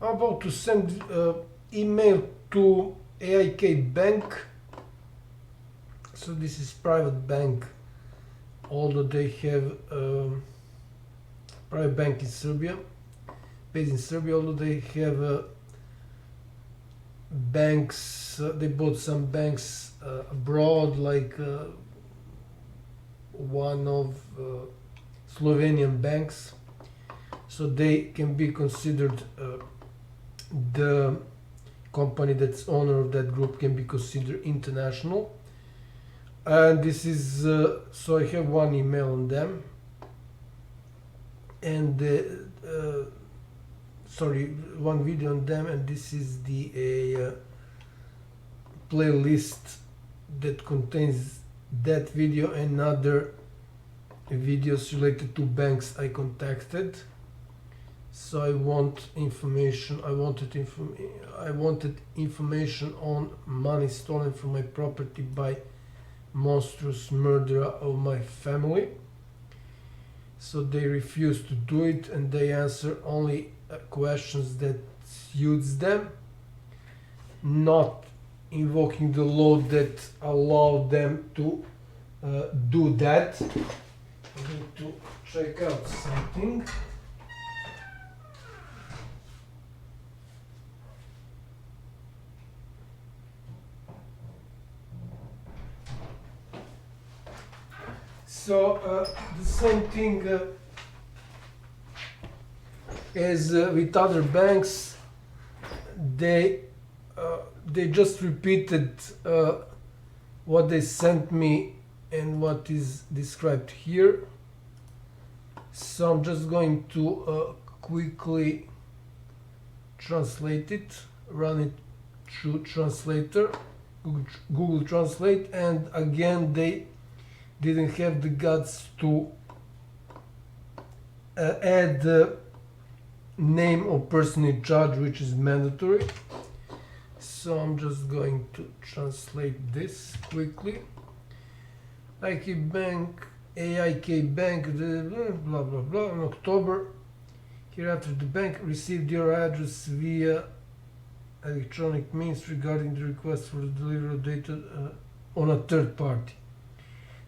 I'm about to send email to AIK bank. So this is private bank, although they have private bank in Serbia, based in Serbia, although they have banks, they bought some banks abroad, like one of Slovenian banks, so they can be considered the company that's owner of that group can be considered international. And this is so I have one email on them, and sorry, one video on them, and this is the playlist that contains that video and other videos related to banks I contacted. So I want information. I wanted information on money stolen from my property by monstrous murderer of my family. So they refuse to do it, and they answer only questions that suits them, not invoking the law that allow them to do that. I need to check out something. So the same thing as with other banks, they just repeated what they sent me and what is described here. So I'm just going to quickly translate it, run it through translator, Google Translate, and again they didn't have the guts to add the name of person in charge, which is mandatory. So I'm just going to translate this quickly. AIK Bank, AIK Bank, blah blah blah. In October, hereafter the bank received your address via electronic means regarding the request for the delivery of data on a third party.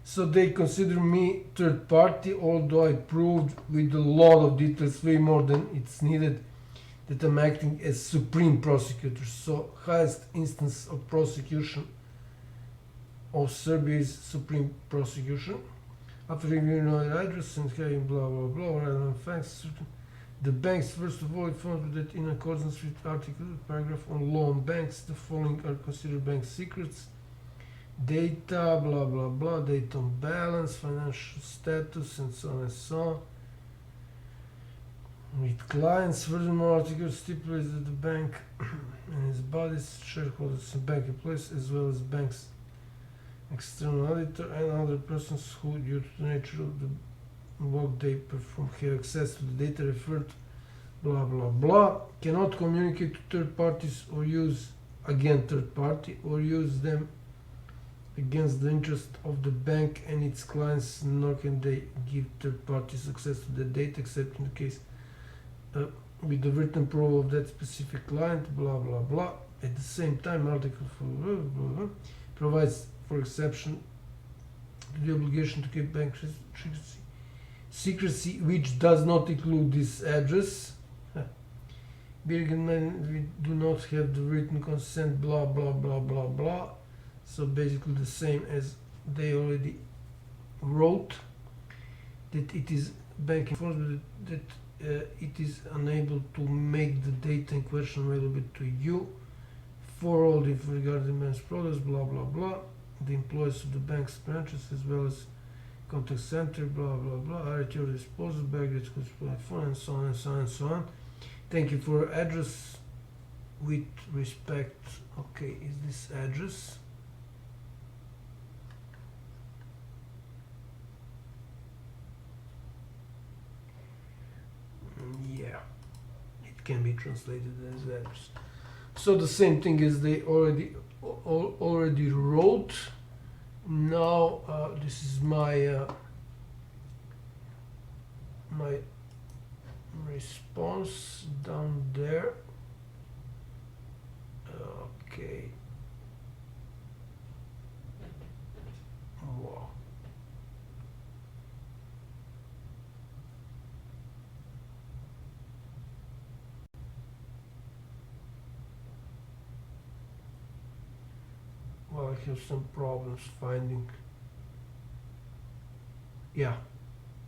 So they consider me third party, although I proved with a lot of details, way more than it's needed, that I'm acting as supreme prosecutor. So highest instance of prosecution of Serbia is supreme prosecution. After reviewing all the address and having blah blah blah, random facts, the banks first of all informed that in accordance with article paragraph on law on banks, the following are considered bank secrets: data, blah blah blah, data on balance, financial status, and so on and so on. With clients, furthermore, article stipulates that the bank and its bodies, shareholders, and bank employees, as well as bank's external auditor and other persons who, due to the nature of the work they perform, have access to the data referred, blah blah blah, cannot communicate to third parties or use, again third party, or use them against the interest of the bank and its clients, nor can they give third parties access to the data except in the case with the written proof of that specific client, blah blah blah. At the same time, article blah, blah, blah, provides for exception to the obligation to keep bank secrecy, which does not include this address. Birgenman, we do not have the written consent, blah blah blah blah blah. So basically the same as they already wrote, that it is bank enforcement, that it is unable to make the data in question available to you for all the regarding bank's products, blah blah blah. The employees of the bank's branches as well as contact center, blah blah blah, are at your disposal, baggage, phone, and so on and so on and so on. Thank you for your address. With respect, okay, is this address? Yeah, it can be translated as address. So the same thing as they already wrote. Now this is my my response down there. have some problems finding. Yeah,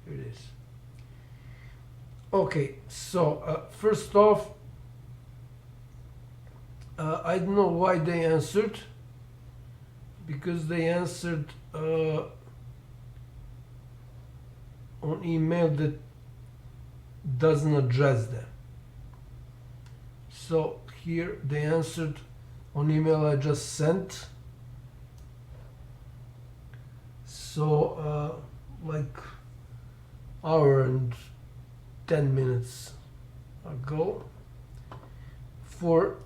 here it is. Okay, so first off, I don't know why they answered, because they answered on email that doesn't address them. So here they answered on email I just sent. So like hour and 10 minutes ago for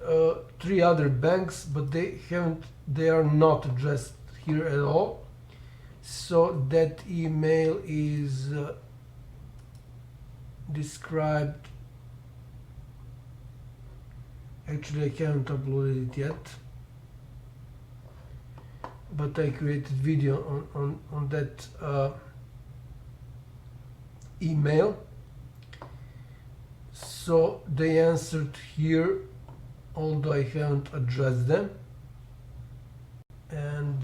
3 other banks, but they are not addressed here at all. So that email is described. Actually, I haven't uploaded it yet, but I created video on that email. So they answered here, although I haven't addressed them, and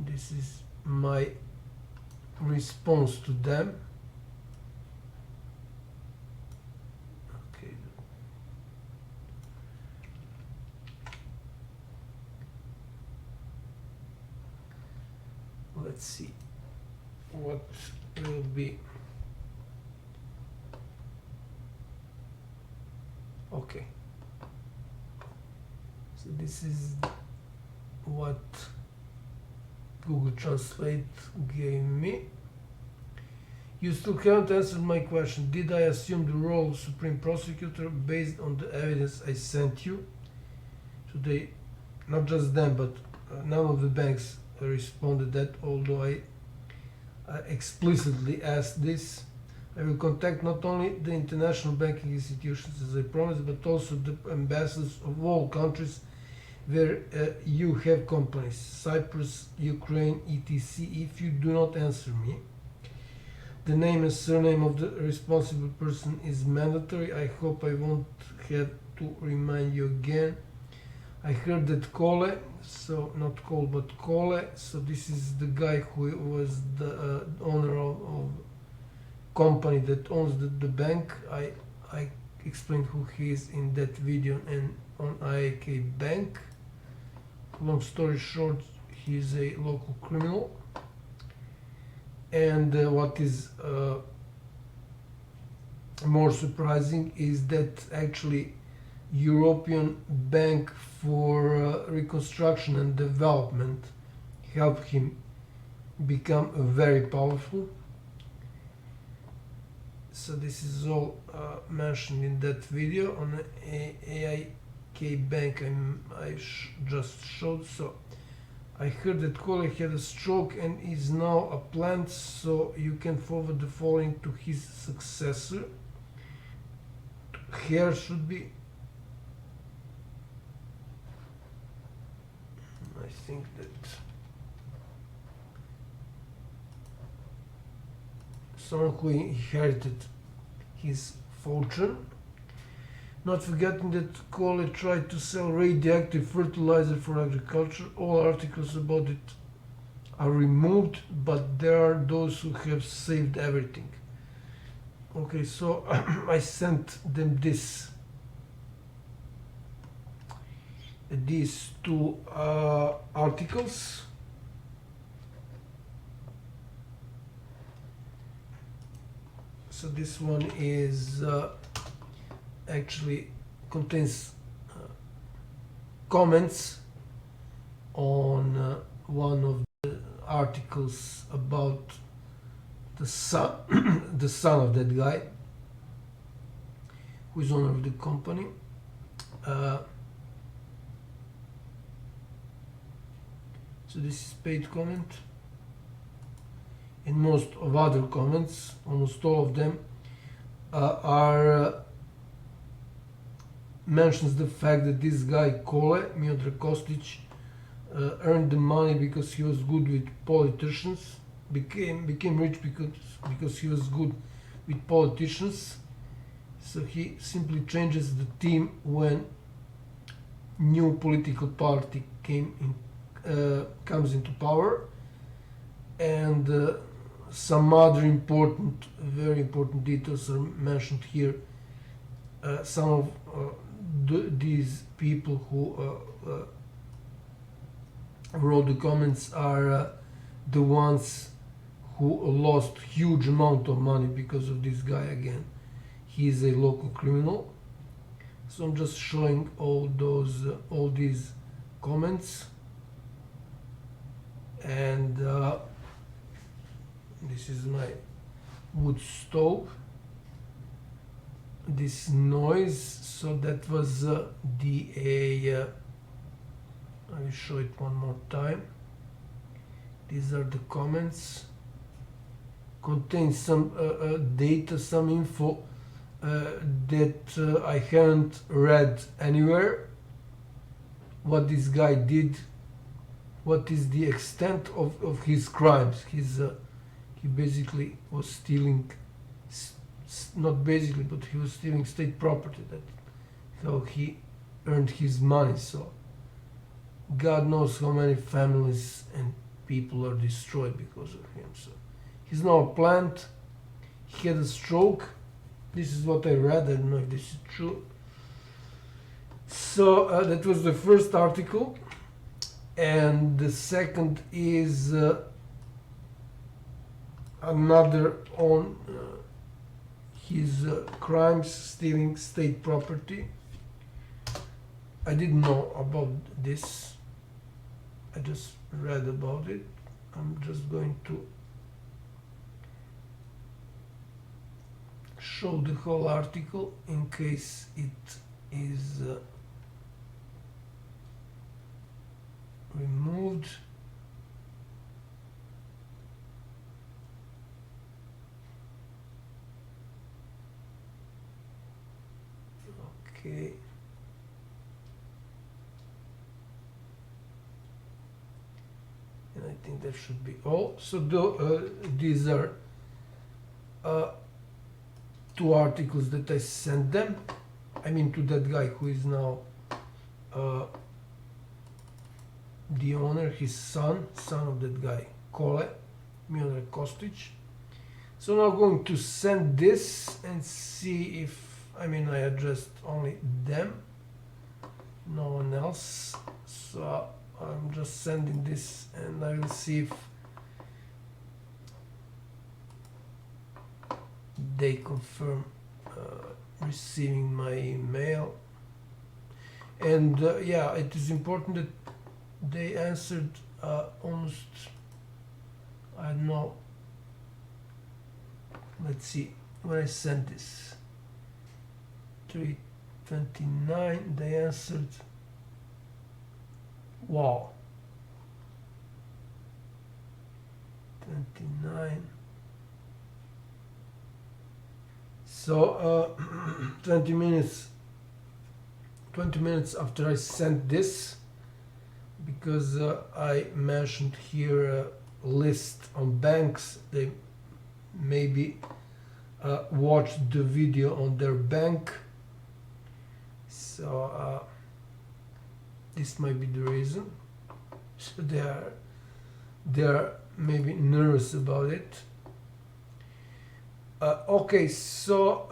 this is my response to them. Okay. Let's see what will be. Okay. So this is what Google Translate gave me. You still haven't answered my question. Did I assume the role of Supreme Prosecutor based on the evidence I sent you? So they, not just them, but none of the banks responded that, although I explicitly asked this. I will contact not only the international banking institutions as I promised, but also the ambassadors of all countries where you have companies, Cyprus, Ukraine, etc. If you do not answer me, the name and surname of the responsible person is mandatory. I hope I won't have to remind you again. I heard that Kole, so not Kole but Kole, so this is the guy who was the owner of company that owns the bank. I explained who he is in that video and on AIK bank. Long story short, he is a local criminal. And what is more surprising is that actually European Bank for Reconstruction and Development helped him become very powerful. So this is all mentioned in that video on AIK bank I just showed. So I heard that Kole had a stroke and is now a plant, so you can forward the following to his successor. Here should be, I think that someone who inherited his fortune. Not forgetting that Kole tried to sell radioactive fertilizer for agriculture. All articles about it are removed, but there are those who have saved everything. Okay, so I sent them these 2 articles. So this one is actually contains comments on one of the articles about the son, the son of that guy, who is owner of the company. So this is paid comment, and most of other comments, almost all of them, are mentions the fact that this guy Kole, MIODRAG Kostic, earned the money because he was good with politicians, became rich because he was good with politicians. So he simply changes the team when new political party comes into power, and some other very important details are mentioned here. Some of these people who wrote the comments are the ones who lost huge amount of money because of this guy. Again, he is a local criminal. So I'm just showing all these comments, and this is my wood stove. This noise, so that was the I will show it one more time. These are the comments. Contains some data, some info that I haven't read anywhere. What this guy did, what is the extent of his crimes. He basically was stealing, not basically, but he was stealing state property. That's how he earned his money. So God knows how many families and people are destroyed because of him. So he's now a plant. He had a stroke. This is what I read. I don't know if this is true. So that was the first article, and the second is another on his crimes, stealing state property. I didn't know about this. I just read about it. I'm just going to show the whole article in case it is removed. Okay. And I think that should be all. So these are two articles that I sent them. I mean, to that guy who is now the owner, his son of that guy, Kole, MIODRAG Kostic. So now I'm going to send this and see if, I mean, I addressed only them, no one else. So I'm just sending this and I will see if they confirm receiving my email. And yeah, it is important that they answered almost, I don't know, let's see, when I sent this 3:29, they answered, wow, 29. So 20 minutes after I sent this, because I mentioned here a list on banks, they maybe watched the video on their bank. So this might be the reason. So they are maybe nervous about it. Okay, so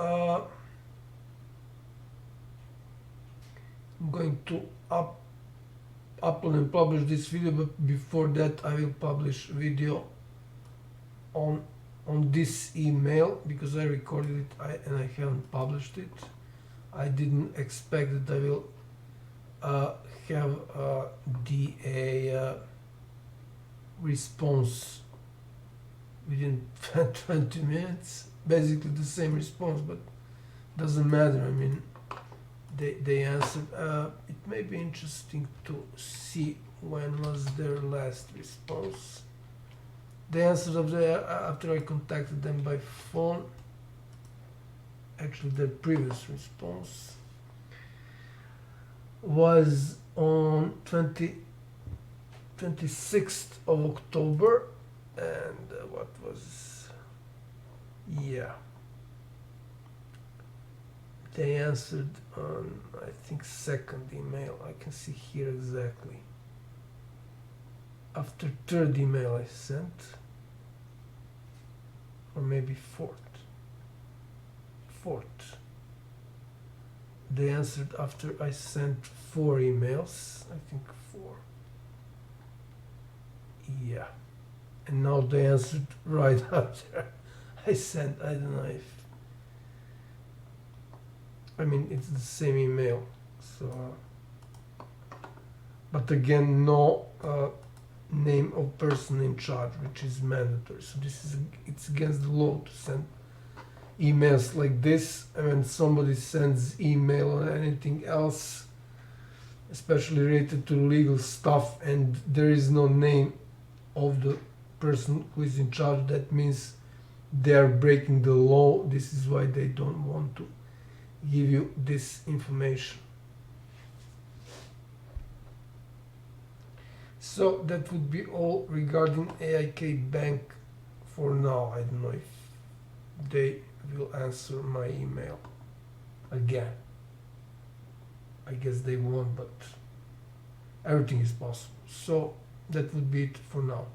I'm going to upload and publish this video, but before that I will publish video on this email, because I recorded it and I haven't published it. I didn't expect that I will have the response within 20 minutes, basically the same response, but doesn't matter. I mean, they answered. It may be interesting to see when was their last response. They answered after I contacted them by phone. Actually, their previous response was on 26th of October, and what was, yeah, they answered on, I think, second email. I can see here exactly. After third email I sent, or maybe fourth. They answered after I sent 4 emails. I think 4. Yeah. And now they answered right after I sent. I don't know if, I mean, it's the same email. So, but again, no name of person in charge, which is mandatory. So this is, it's against the law to send emails like this. And when somebody sends email or anything else, especially related to legal stuff, and there is no name of the person who is in charge, that means they are breaking the law. This is why they don't want to give you this information. So that would be all regarding AIK Bank for now. I don't know if they will answer my email again. I guess they won't, but everything is possible. So that would be it for now.